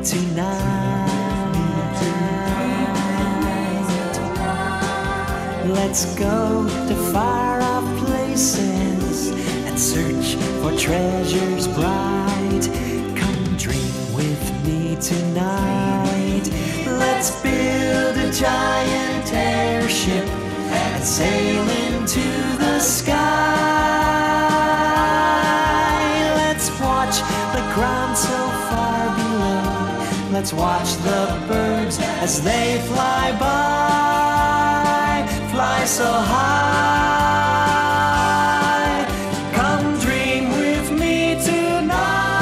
tonight. Let's go to far-off places and search for treasures bright. Come dream with me tonight. Let's build a giant airship and sail into the sky. Let's watch the ground so far below. Let's watch the birds as they fly by, fly so high. Come dream with me tonight.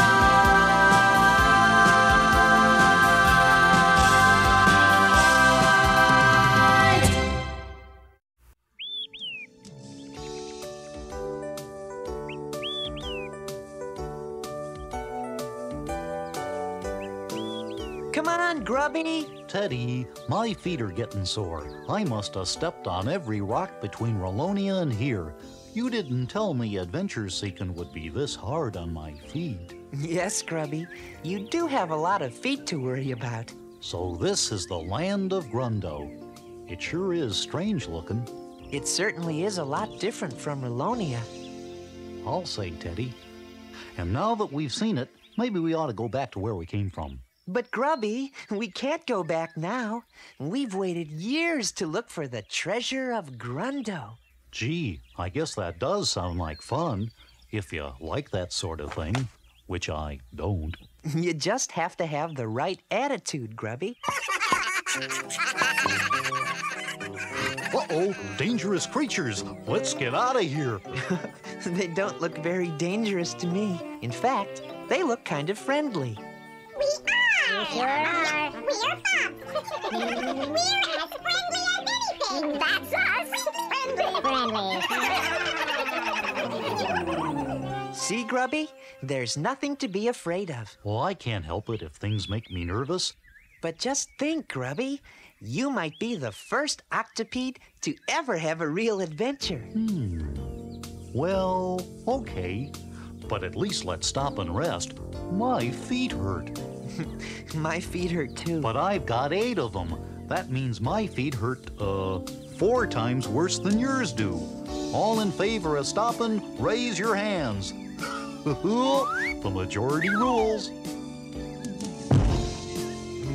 Come on, Grubby. Teddy, my feet are getting sore. I must have stepped on every rock between Rolonia and here. You didn't tell me adventure seeking would be this hard on my feet. Yes, Grubby. You do have a lot of feet to worry about. So this is the land of Grundo. It sure is strange looking. It certainly is a lot different from Rolonia. I'll say, Teddy. And now that we've seen it, maybe we ought to go back to where we came from. But Grubby, we can't go back now. We've waited years to look for the treasure of Grundo. Gee, I guess that does sound like fun, if you like that sort of thing, which I don't. You just have to have the right attitude, Grubby. Uh-oh, dangerous creatures. Let's get out of here. They don't look very dangerous to me. In fact, they look kind of friendly. We are! You sure are. We are fun. We're as friendly as anything. That's us. Friendly. See, Grubby? There's nothing to be afraid of. Well, I can't help it if things make me nervous. But just think, Grubby. You might be the first octopede to ever have a real adventure. Well, okay. But at least let's stop and rest. My feet hurt. My feet hurt too. But I've got 8 of them. That means my feet hurt, 4 times worse than yours do. All in favor of stopping, raise your hands. The majority rules.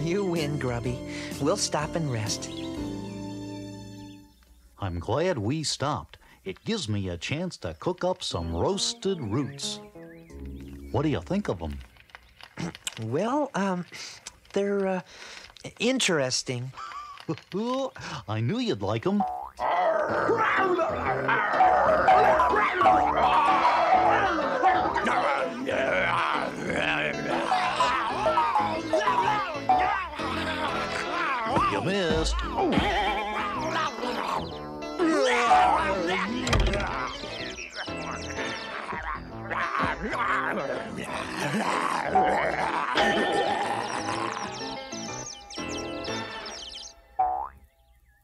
You win, Grubby. We'll stop and rest. I'm glad we stopped. It gives me a chance to cook up some roasted roots. What do you think of them? Well, they're, interesting. I knew you'd like them. You missed.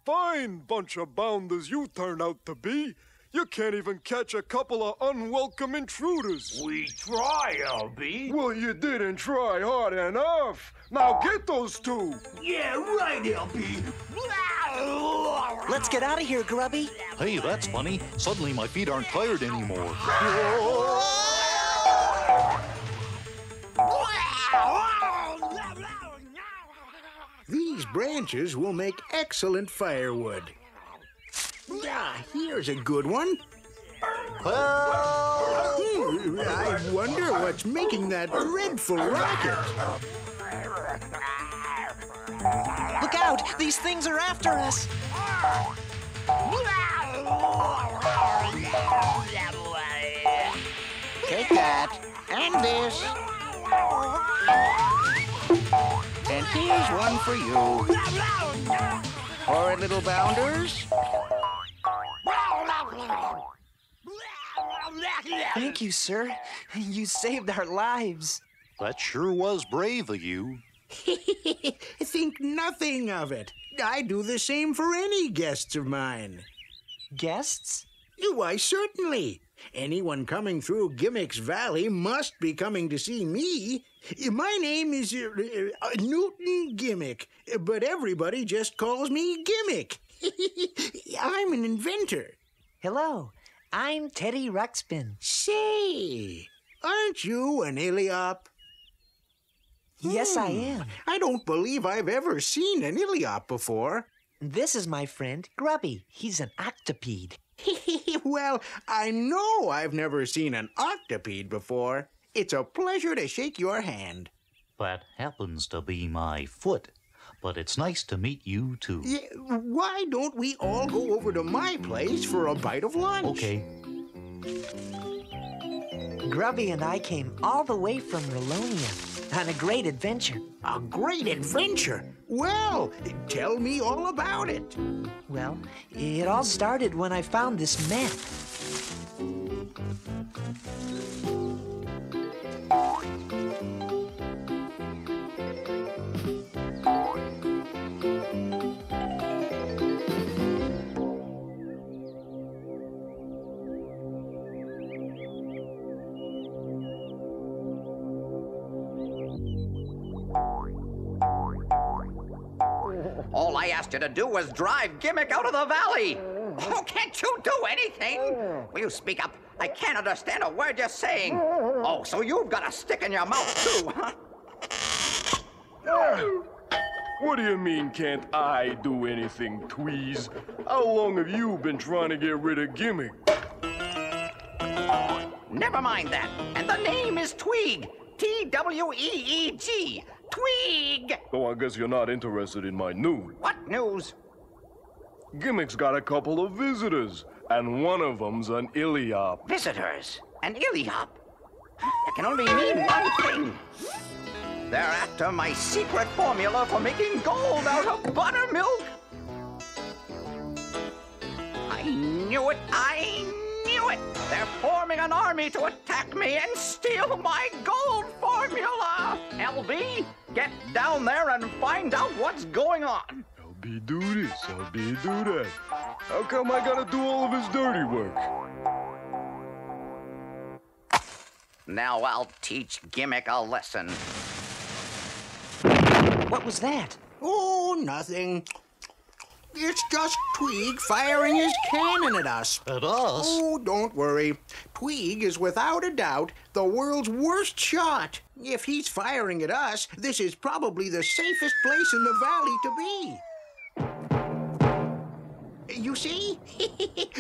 Fine bunch of bounders you turn out to be. You can't even catch a couple of unwelcome intruders. We try, LB. Well, you didn't try hard enough. Now get those 2. Yeah, right, LB. Let's get out of here, Grubby. Hey, that's funny. Suddenly my feet aren't tired anymore. These branches will make excellent firewood. Ah, here's a good one. I wonder what's making that dreadful racket. Look out! These things are after us! Take that, and this. And here's one for you. All right, little bounders. Thank you, sir. You saved our lives. That sure was brave of you. Think nothing of it. I do the same for any guests of mine. Guests? Why, certainly. Anyone coming through Gimmick's Valley must be coming to see me. My name is Newton Gimmick, but everybody just calls me Gimmick. I'm an inventor. Hello, I'm Teddy Ruxpin. Say, aren't you an Iliop? Yes, I am. I don't believe I've ever seen an Iliop before. This is my friend, Grubby. He's an octopede. Well, I know I've never seen an octopede before. It's a pleasure to shake your hand. That happens to be my foot, but it's nice to meet you too. Why don't we all go over to my place for a bite of lunch? Okay. Grubby and I came all the way from Relonia on a great adventure. A great adventure? Well, tell me all about it. Well, it all started when I found this map. All I asked you to do was drive Gimmick out of the valley. Oh, can't you do anything? Will you speak up? I can't understand a word you're saying. Oh, so you've got a stick in your mouth too, huh? What do you mean, can't I do anything, Tweez? How long have you been trying to get rid of Gimmick? Never mind that. And the name is Tweeg. T-W-E-E-G. Tweeg! Oh, I guess you're not interested in my news. What news? Gimmick's got a couple of visitors, and one of them's an Iliop. Visitors. An Iliop. That can only mean one thing. They're after my secret formula for making gold out of buttermilk. I knew it. I knew it. They're forming an army to attack me and steal my gold formula. LB, get down there and find out what's going on. LB do this, LB do that. How come I gotta do all of his dirty work? Now I'll teach Gimmick a lesson. What was that? Oh, nothing. It's just Tweeg firing his cannon at us. At us? Oh, don't worry. Tweeg is without a doubt the world's worst shot. If he's firing at us, this is probably the safest place in the valley to be. You see?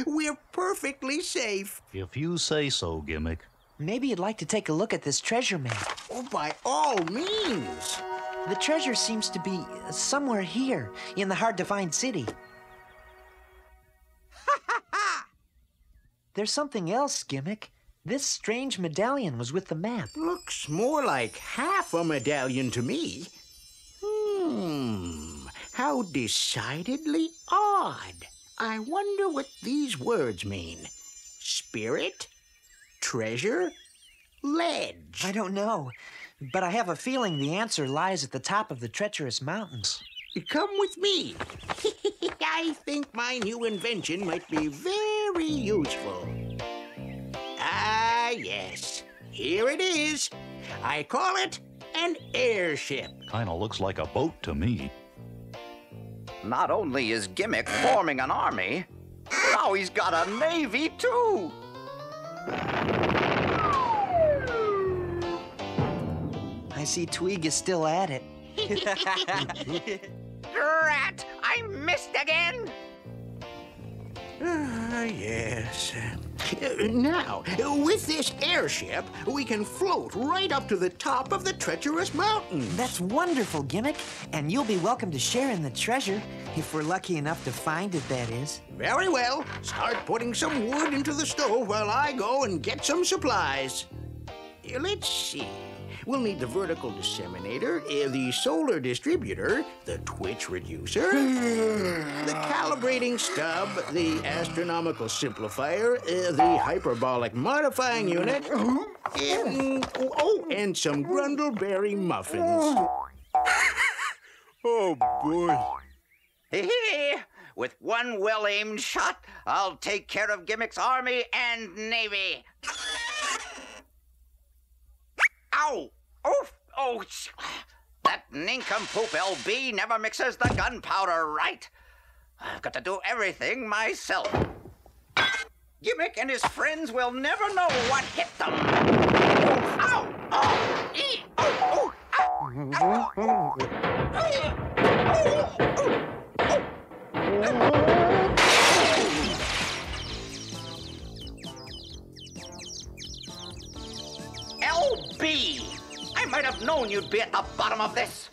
We're perfectly safe. If you say so, Gimmick. Maybe you'd like to take a look at this treasure map. Oh, by all means. The treasure seems to be somewhere here in the hard-to-find city. There's something else, Gimmick. This strange medallion was with the map. Looks more like half a medallion to me. How decidedly odd. I wonder what these words mean. Spirit? Treasure? Ledge? I don't know, but I have a feeling the answer lies at the top of the treacherous mountains. Come with me. I think my new invention might be very useful. Ah, yes. Here it is. I call it an airship. Kinda looks like a boat to me. Not only is Gimmick forming an army, now he's got a navy too. I see Tweeg is still at it. Drat! I missed again! Yes. Now, with this airship, we can float right up to the top of the treacherous mountain. That's wonderful, Gimmick, and you'll be welcome to share in the treasure, if we're lucky enough to find it, that is. Very well. Start putting some wood into the stove while I go and get some supplies. Let's see. We'll need the vertical disseminator, the solar distributor, the twitch reducer, the calibrating stub, the astronomical simplifier, the hyperbolic modifying unit, and some Grundleberry muffins. Oh, boy. Hey, With one well-aimed shot, I'll take care of Gimmick's army and navy. Ow! Oof! Oh, that nincompoop LB never mixes the gunpowder right. I've got to do everything myself. Gimmick and his friends will never know what hit them. Ow! Oh! Ee! Oh! Oh! Ow! LB! I might have known you'd be at the bottom of this.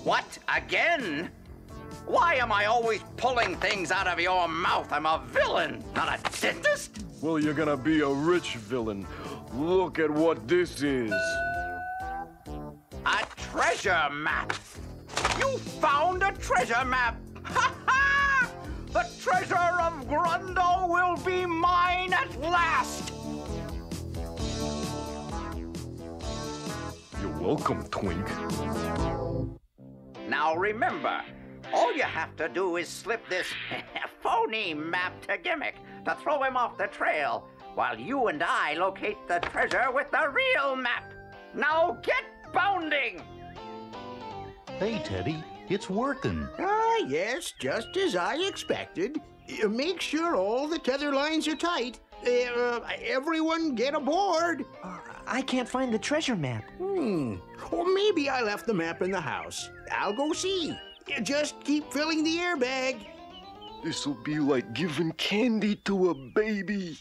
What? Again? Why am I always pulling things out of your mouth? I'm a villain, not a dentist. Well, you're gonna be a rich villain. Look at what this is. A treasure map. You found a treasure map. Ha ha! The treasure of Grundo will be mine at last. You're welcome, Twink. Now remember, all you have to do is slip this phony map to Gimmick to throw him off the trail, while you and I locate the treasure with the real map. Now get bounding! Hey, Teddy, it's working. Ah, yes, just as I expected. Make sure all the tether lines are tight. Everyone get aboard. I can't find the treasure map. Or maybe I left the map in the house. I'll go see. Just keep filling the airbag. This'll be like giving candy to a baby.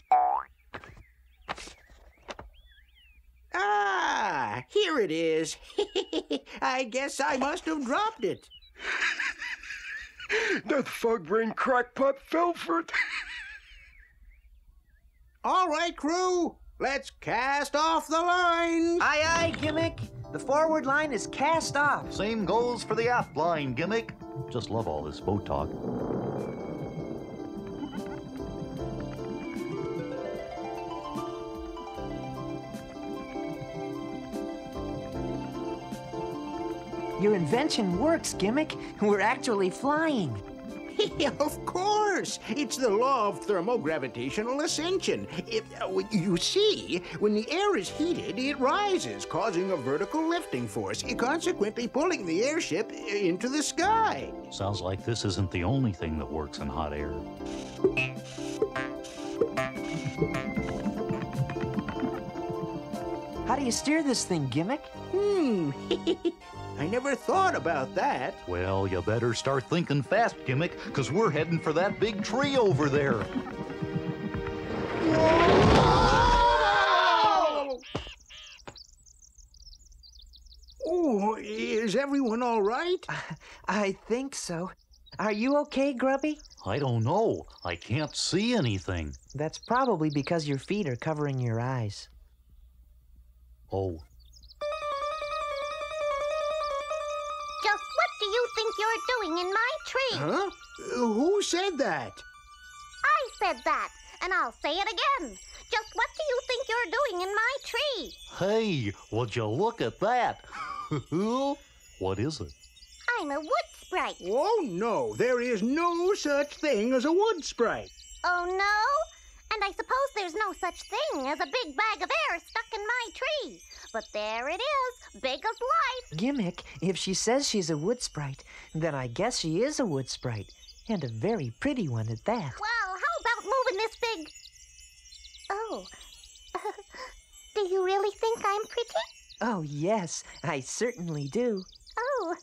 Ah, here it is. I guess I must have dropped it. That fog brain crackpot fell for it. All right, crew. Let's cast off the line. Aye, aye, Gimmick. The forward line is cast off. Same goes for the aft line, Gimmick. Just love all this boat talk. Your invention works, Gimmick. We're actually flying. Of course. It's the law of thermogravitational ascension. You see, when the air is heated, it rises, causing a vertical lifting force, consequently pulling the airship into the sky. Sounds like this isn't the only thing that works in hot air. How do you steer this thing, Gimmick? I never thought about that. Well, you better start thinking fast, Gimmick, because we're heading for that big tree over there. Whoa! Oh, is everyone all right? I think so. Are you okay, Grubby? I don't know. I can't see anything. That's probably because your feet are covering your eyes. Oh. Just what do you think you're doing in my tree? Huh? Who said that? I said that, and I'll say it again. Just what do you think you're doing in my tree? Hey, would you look at that? What is it? I'm a wood sprite. Oh, no, there is no such thing as a wood sprite. Oh, no? And I suppose there's no such thing as a big bag of air stuck in my tree. But there it is, big as life. Gimmick, if she says she's a wood sprite, then I guess she is a wood sprite. And a very pretty one at that. Well, how about moving this big... Oh. Do you really think I'm pretty? Oh, yes, I certainly do. Oh.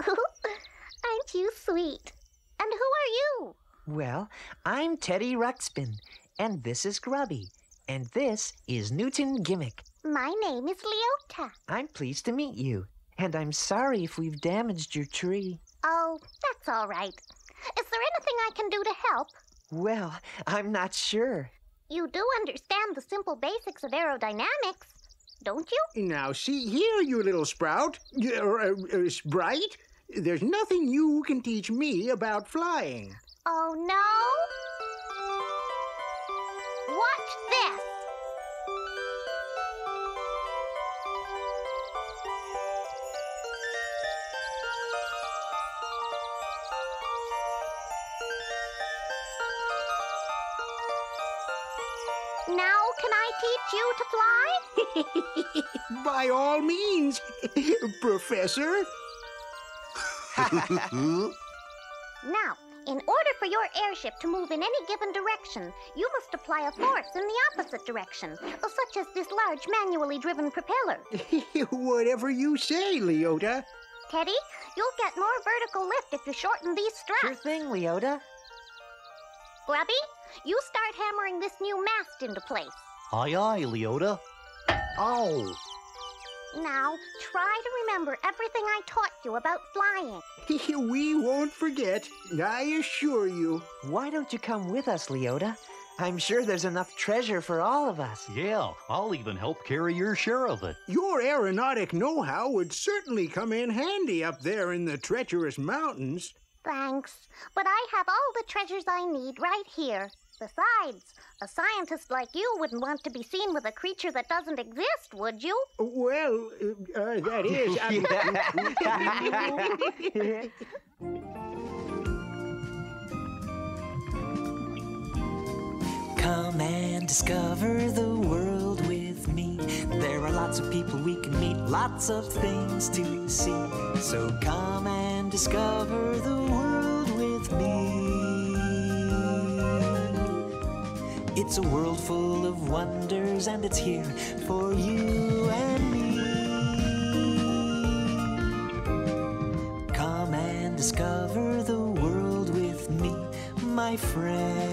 Aren't you sweet? And who are you? Well, I'm Teddy Ruxpin, and this is Grubby, and this is Newton Gimmick. My name is Leota. I'm pleased to meet you, and I'm sorry if we've damaged your tree. Oh, that's all right. Is there anything I can do to help? Well, I'm not sure. You do understand the simple basics of aerodynamics, don't you? Now, see here, you little sprout. Sprite. There's nothing you can teach me about flying. Oh, no? Watch this. Now can I teach you to fly? By all means, Professor. Now, in order for your airship to move in any given direction, you must apply a force in the opposite direction, such as this large manually driven propeller. Whatever you say, Leota. Teddy, you'll get more vertical lift if you shorten these straps. Sure thing, Leota. Grubby, you start hammering this new mast into place. Aye, aye, Leota. Ow! Now, try to remember everything I taught you about flying. We won't forget, I assure you. Why don't you come with us, Leota? I'm sure there's enough treasure for all of us. Yeah, I'll even help carry your share of it. Your aeronautic know-how would certainly come in handy up there in the treacherous mountains. Thanks, but I have all the treasures I need right here. Besides, a scientist like you wouldn't want to be seen with a creature that doesn't exist, would you? Well, that is... Come and discover the world with me. There are lots of people we can meet, lots of things to see. So come and discover the world with me. It's a world full of wonders, and it's here for you and me. Come and discover the world with me, my friend.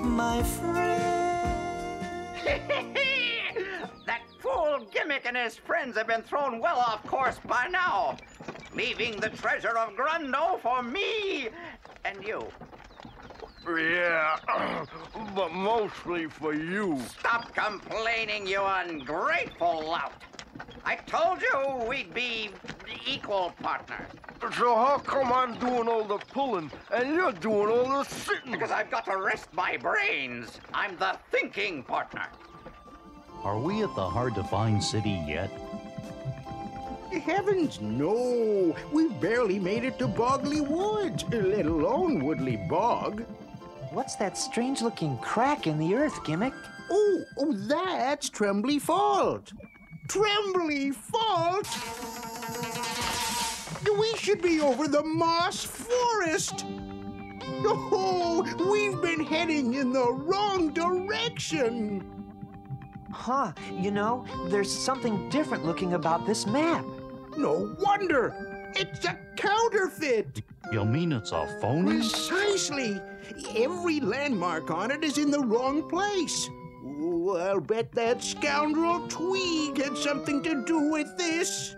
My friend. That fool Gimmick and his friends have been thrown well off course by now, leaving the treasure of Grundo for me and you. Yeah, but mostly for you. Stop complaining, you ungrateful lout. I told you we'd be equal partners. So how come I'm doing all the pulling and you're doing all the sitting? Because I've got to rest my brains. I'm the thinking partner. Are we at the hard-to-find city yet? Heavens, no. We've barely made it to Boggly Woods, let alone Woodley Bog. What's that strange-looking crack in the earth, Gimmick? Oh, that's Trembly Fault. Trembly Fault? We should be over the Moss Forest. Oh, we've been heading in the wrong direction. Huh, you know, there's something different looking about this map. No wonder. It's a counterfeit. You mean it's a phony? Precisely. Every landmark on it is in the wrong place. Ooh, I'll bet that scoundrel Tweeg had something to do with this.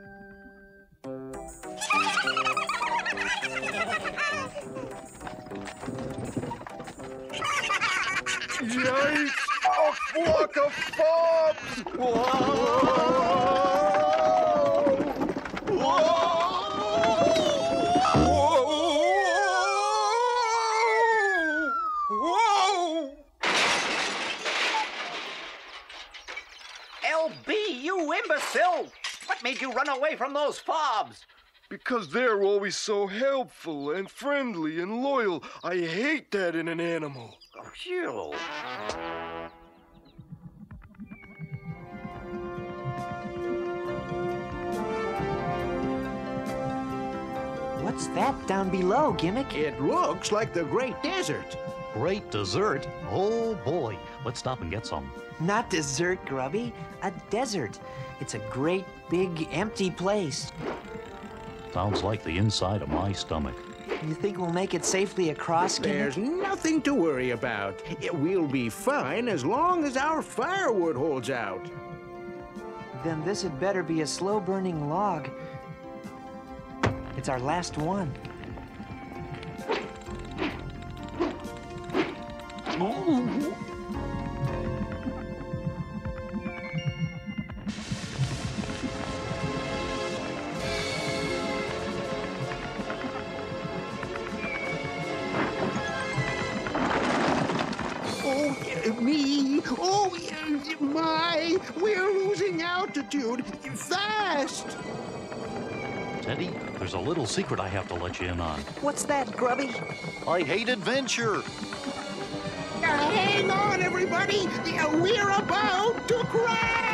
Yikes! A flock of fobs! Whoa! LB, you imbecile! What made you run away from those fobs? Because they're always so helpful and friendly and loyal. I hate that in an animal. Oh, you. What's that down below, Gimmick? It looks like the Great Desert. Great dessert? Oh boy, let's stop and get some. Not dessert, Grubby. A desert. It's a great, big, empty place. Sounds like the inside of my stomach. You think we'll make it safely across, Gimmick? There's nothing to worry about. We'll be fine as long as our firewood holds out. Then this had better be a slow-burning log. It's our last one. Me? Oh, my! We're losing altitude fast! Teddy, there's a little secret I have to let you in on. What's that, Grubby? I hate adventure. Hang on, everybody! We're about to crash!